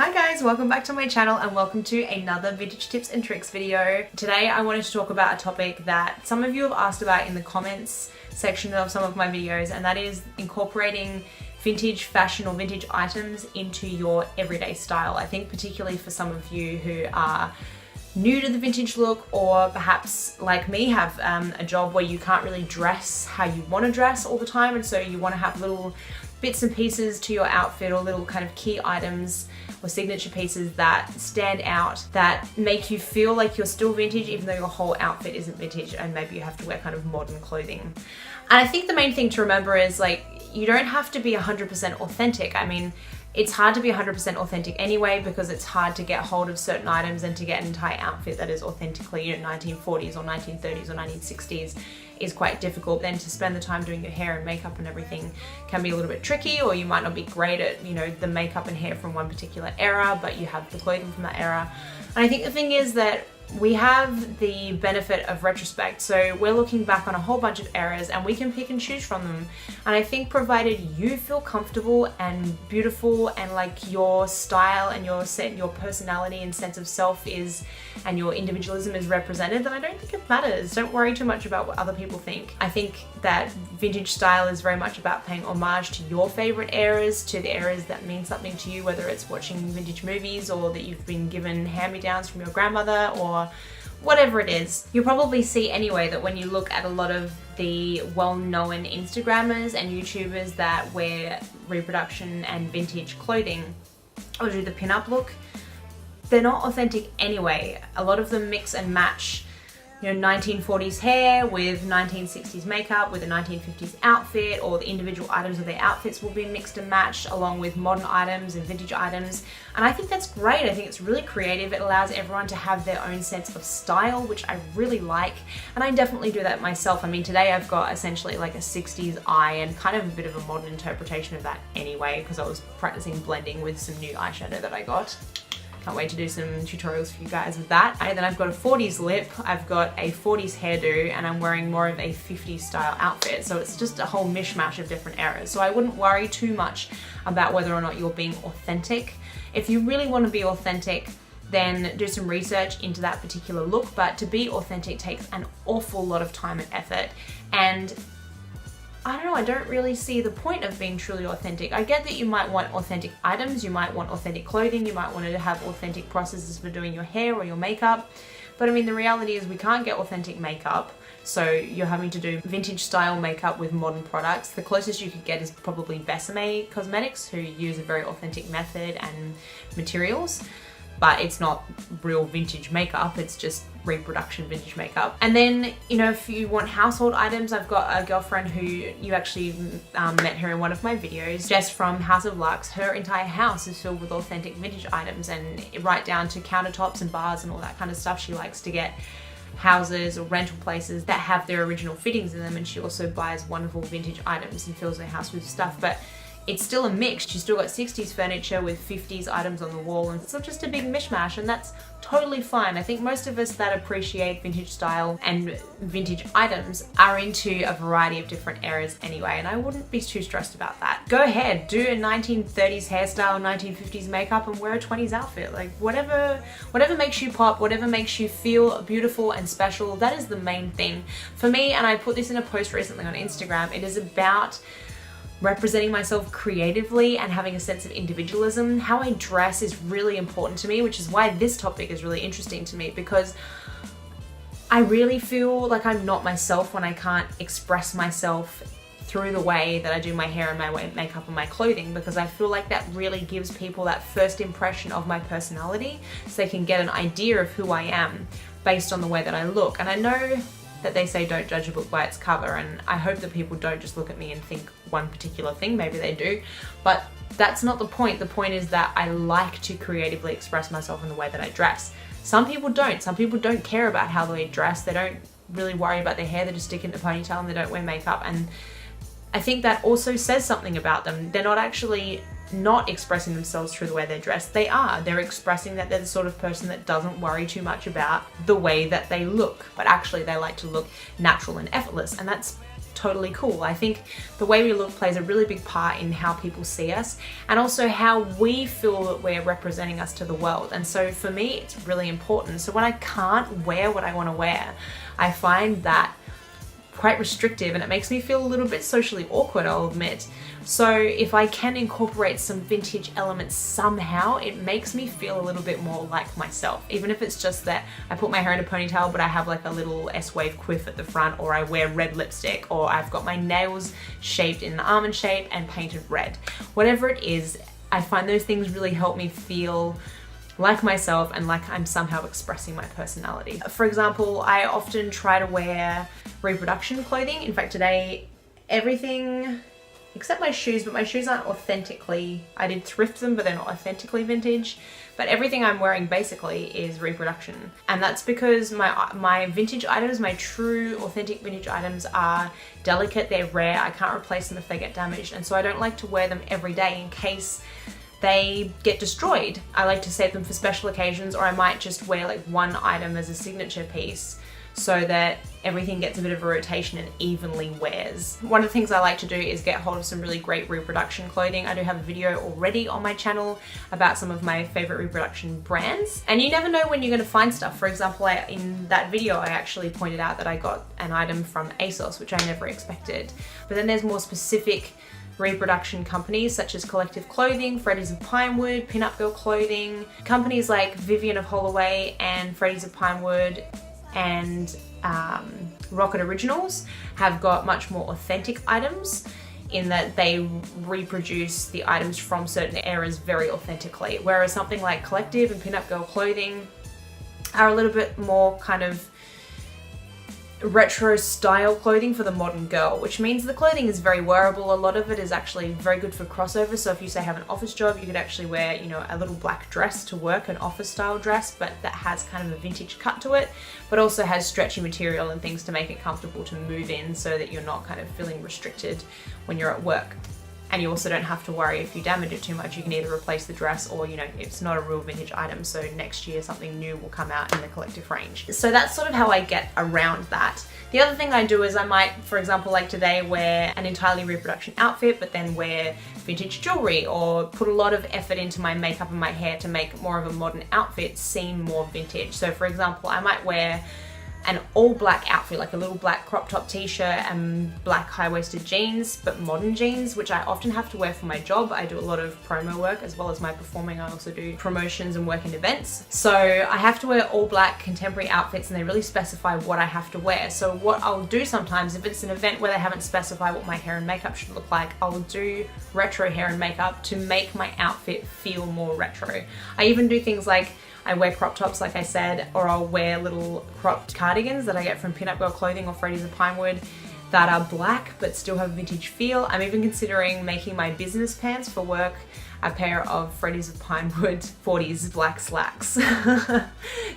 Hi guys, welcome back to my channel and welcome to another vintage tips and tricks video. Today I wanted to talk about a topic that some of you have asked about in the comments section of some of my videos, and that is incorporating vintage fashion or vintage items into your everyday style. I think particularly for some of you who are new to the vintage look, or perhaps like me have a job where you can't really dress how you want to dress all the time, and so you want to have little bits and pieces to your outfit, or little kind of key items or signature pieces that stand out, that make you feel like you're still vintage even though your whole outfit isn't vintage and maybe you have to wear kind of modern clothing. And I think the main thing to remember is, like, you don't have to be 100% authentic. I mean, it's hard to be 100% authentic anyway, because it's hard to get hold of certain items and to get an entire outfit that is authentically, 1940s or 1930s or 1960s is quite difficult. Then to spend the time doing your hair and makeup and everything can be a little bit tricky, or you might not be great at, the makeup and hair from one particular era, but you have the clothing from that era. And I think the thing is that we have the benefit of retrospect, so we're looking back on a whole bunch of eras and we can pick and choose from them. And I think provided you feel comfortable and beautiful, and like your style and your personality and sense of self is, and your individualism is represented, then I don't think it matters. Don't worry too much about what other people think. I think that vintage style is very much about paying homage to your favorite eras, to the eras that mean something to you, whether it's watching vintage movies or that you've been given hand-me-downs from your grandmother or whatever it is. You'll probably see anyway that when you look at a lot of the well-known Instagrammers and YouTubers that wear reproduction and vintage clothing or do the pin-up look, they're not authentic anyway. A lot of them mix and match 1940s hair with 1960s makeup with a 1950s outfit, or the individual items of their outfits will be mixed and matched along with modern items and vintage items. And I think that's great. I think it's really creative. It allows everyone to have their own sense of style, which I really like. And I definitely do that myself. I mean, today I've got essentially like a 60s eye and kind of a bit of a modern interpretation of that anyway, because I was practicing blending with some new eyeshadow that I got. Can't wait to do some tutorials for you guys with that. And then I've got a 40s lip, I've got a 40s hairdo, and I'm wearing more of a 50s style outfit. So it's just a whole mishmash of different eras. So I wouldn't worry too much about whether or not you're being authentic. If you really want to be authentic, then do some research into that particular look. But to be authentic takes an awful lot of time and effort. And I don't know, I don't really see the point of being truly authentic. I get that you might want authentic items, you might want authentic clothing, you might want to have authentic processes for doing your hair or your makeup. But I mean, the reality is we can't get authentic makeup, so you're having to do vintage style makeup with modern products. The closest you could get is probably Besame Cosmetics, who use a very authentic method and materials. But it's not real vintage makeup, it's just reproduction vintage makeup. And then, if you want household items, I've got a girlfriend who you actually met her in one of my videos, Jess from House of Lux. Her entire house is filled with authentic vintage items, and right down to countertops and bars and all that kind of stuff. She likes to get houses or rental places that have their original fittings in them, and she also buys wonderful vintage items and fills her house with stuff. But it's still a mix. She's still got 60s furniture with 50s items on the wall, and it's not just a big mishmash, and that's totally fine. I think most of us that appreciate vintage style and vintage items are into a variety of different eras anyway, and I wouldn't be too stressed about that. Go ahead, do a 1930s hairstyle, 1950s makeup, and wear a 20s outfit. Like whatever makes you pop, whatever makes you feel beautiful and special, that is the main thing. For me, and I put this in a post recently on Instagram, it is about representing myself creatively and having a sense of individualism. How I dress is really important to me, which is why this topic is really interesting to me, because I really feel like I'm not myself when I can't express myself through the way that I do my hair and my makeup and my clothing, because I feel like that really gives people that first impression of my personality, so they can get an idea of who I am based on the way that I look. And I know that they say don't judge a book by its cover, and I hope that people don't just look at me and think one particular thing. Maybe they do, but that's not the point. The point is that I like to creatively express myself in the way that I dress. Some people don't. Some people don't care about how they dress. They don't really worry about their hair. They just stick it in a ponytail and they don't wear makeup, and I think that also says something about them. They're not actually not expressing themselves through the way they're dressed. They are. They're expressing that they're the sort of person that doesn't worry too much about the way that they look, but actually they like to look natural and effortless, and that's totally cool. I think the way we look plays a really big part in how people see us and also how we feel that we're representing us to the world. And so for me, it's really important. So when I can't wear what I want to wear, I find that quite restrictive and it makes me feel a little bit socially awkward, I'll admit. So if I can incorporate some vintage elements somehow, it makes me feel a little bit more like myself. Even if it's just that I put my hair in a ponytail but I have like a little S-wave quiff at the front, or I wear red lipstick, or I've got my nails shaped in an almond shape and painted red. Whatever it is, I find those things really help me feel like myself and like I'm somehow expressing my personality. For example, I often try to wear Reproduction clothing. In fact, today, everything except my shoes, but my shoes aren't authentically, I did thrift them, but they're not authentically vintage. But everything I'm wearing basically is Reproduction. And that's because my vintage items, my true authentic vintage items are delicate, they're rare, I can't replace them if they get damaged. And so I don't like to wear them every day in case they get destroyed. I like to save them for special occasions, or I might just wear like one item as a signature piece so that everything gets a bit of a rotation and evenly wears. One of the things I like to do is get hold of some really great Reproduction clothing. I do have a video already on my channel about some of my favorite Reproduction brands. And you never know when you're gonna find stuff. For example, in that video, I actually pointed out that I got an item from ASOS, which I never expected. But then there's more specific Reproduction companies such as Collective Clothing, Freddy's of Pinewood, Pinup Girl Clothing. Companies like Vivian of Holloway and Freddy's of Pinewood and Rocket Originals have got much more authentic items in that they reproduce the items from certain eras very authentically, whereas something like Collective and Pinup Girl Clothing are a little bit more kind of retro style clothing for the modern girl, which means the clothing is very wearable. A lot of it is actually very good for crossover. So if you say have an office job, you could actually wear, you know, a little black dress to work, an office style dress, but that has kind of a vintage cut to it, but also has stretchy material and things to make it comfortable to move in so that you're not kind of feeling restricted when you're at work. And you also don't have to worry if you damage it too much. You can either replace the dress or, you know, it's not a real vintage item. So next year something new will come out in the Collective range. So that's sort of how I get around that. The other thing I do is I might, for example, like today, wear an entirely Reproduction outfit, but then wear vintage jewelry, or put a lot of effort into my makeup and my hair to make more of a modern outfit seem more vintage. So for example, I might wear an all black outfit, like a little black crop top t-shirt and black high-waisted jeans, but modern jeans, which I often have to wear for my job. I do a lot of promo work as well as my performing. I also do promotions and work in events. So I have to wear all black contemporary outfits, and they really specify what I have to wear. So what I'll do sometimes, if it's an event where they haven't specified what my hair and makeup should look like, I'll do retro hair and makeup to make my outfit feel more retro. I even do things like I wear crop tops, like I said, or I'll wear little cropped cardigans that I get from Pinup Girl Clothing or Freddy's of Pinewood that are black but still have a vintage feel. I'm even considering making my business pants for work a pair of Freddy's of Pinewood 40s black slacks.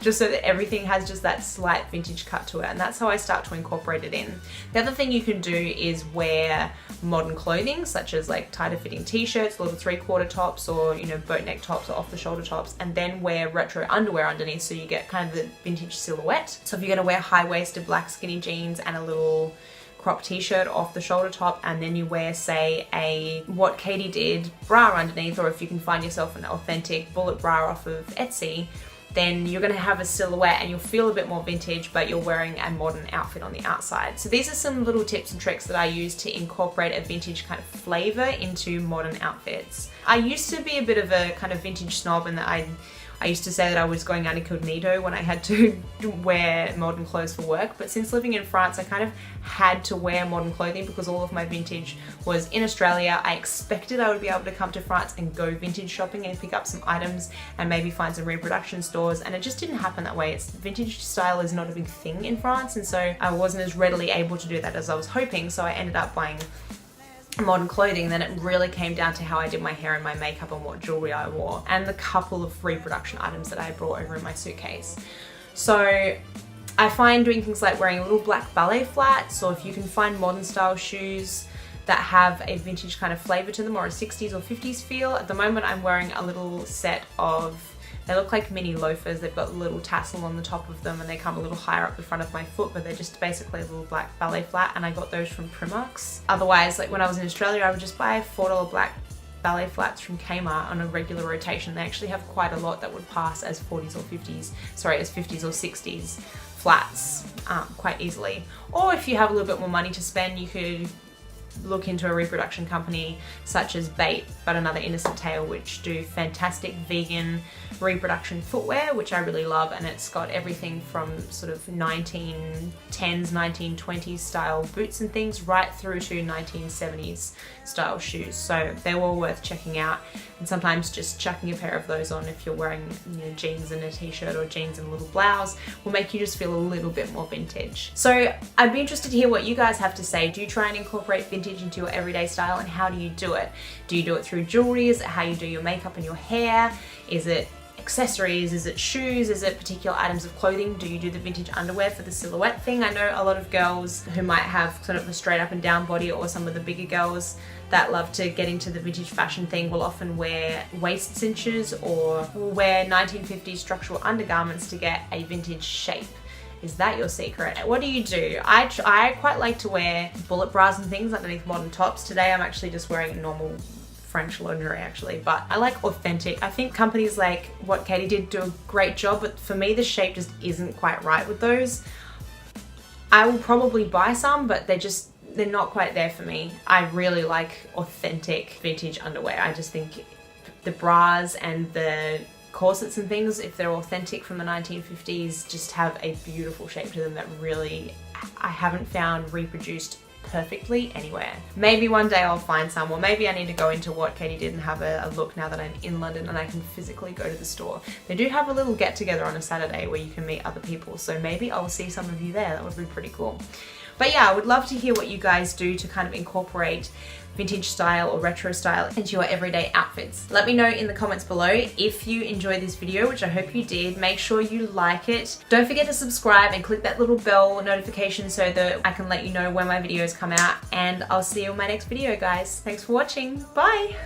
Just so that everything has just that slight vintage cut to it, and that's how I start to incorporate it in. The other thing you can do is wear modern clothing, such as like tighter fitting t-shirts, little 3/4 tops, or, you know, boat neck tops or off the shoulder tops, and then wear retro underwear underneath so you get kind of the vintage silhouette. So if you're gonna wear high-waisted black skinny jeans and a little crop t-shirt off the shoulder top, and then you wear, say, a what Katie did bra underneath, or if you can find yourself an authentic bullet bra off of Etsy, then you're gonna have a silhouette and you'll feel a bit more vintage, but you're wearing a modern outfit on the outside. So these are some little tips and tricks that I use to incorporate a vintage kind of flavor into modern outfits. I used to be a bit of a kind of vintage snob, and that I used to say that I was going out incognito when I had to wear modern clothes for work, but since living in France, I kind of had to wear modern clothing because all of my vintage was in Australia. I expected I would be able to come to France and go vintage shopping and pick up some items and maybe find some Reproduction stores, and it just didn't happen that way. Vintage style is not a big thing in France, and so I wasn't as readily able to do that as I was hoping, so I ended up buying modern clothing. Then it really came down to how I did my hair and my makeup and what jewelry I wore, and the couple of Reproduction items that I brought over in my suitcase. So I find doing things like wearing little black ballet flats, or if you can find modern style shoes that have a vintage kind of flavor to them, or a 60s or 50s feel. At the moment I'm wearing a little set of They look like mini loafers. They've got a little tassel on the top of them and they come a little higher up the front of my foot, but they're just basically a little black ballet flat, and I got those from Primark's. Otherwise, like when I was in Australia, I would just buy $4 black ballet flats from Kmart on a regular rotation. They actually have quite a lot that would pass as 40s or 50s, sorry, as 50s or 60s flats quite easily. Or if you have a little bit more money to spend, you could look into a reproduction company such as Bait, but another Innocent Tail, which do fantastic vegan reproduction footwear, which I really love, and it's got everything from sort of 1910s, 1920s style boots and things right through to 1970s style shoes. So they're all worth checking out, and sometimes just chucking a pair of those on if you're wearing, you know, jeans and a t-shirt or jeans and a little blouse will make you just feel a little bit more vintage. So I'd be interested to hear what you guys have to say. Do you try and incorporate vintage into your everyday style, and how do you do it? Do you do it through jewelry? Is it how you do your makeup and your hair? Is it accessories? Is it shoes? Is it particular items of clothing? Do you do the vintage underwear for the silhouette thing? I know a lot of girls who might have sort of a straight up and down body, or some of the bigger girls that love to get into the vintage fashion thing will often wear waist cinches or will wear 1950s structural undergarments to get a vintage shape. Is that your secret? What do you do? I quite like to wear bullet bras and things underneath modern tops. Today I'm actually just wearing normal French lingerie actually, but I like authentic. I think companies like what Katie did do a great job, but for me the shape just isn't quite right with those. I will probably buy some, but they're not quite there for me. I really like authentic vintage underwear. I just think the bras and the corsets and things, if they're authentic from the 1950s, just have a beautiful shape to them that really I haven't found reproduced perfectly anywhere. Maybe one day I'll find some, or maybe I need to go into what Katie did and have a look now that I'm in London and I can physically go to the store. They do have a little get together on a Saturday where you can meet other people, so maybe I'll see some of you there. That would be pretty cool. But yeah, I would love to hear what you guys do to kind of incorporate vintage style or retro style into your everyday outfits. Let me know in the comments below. If you enjoyed this video, which I hope you did, make sure you like it. Don't forget to subscribe and click that little bell notification so that I can let you know when my videos come out, and I'll see you in my next video, guys. Thanks for watching. Bye.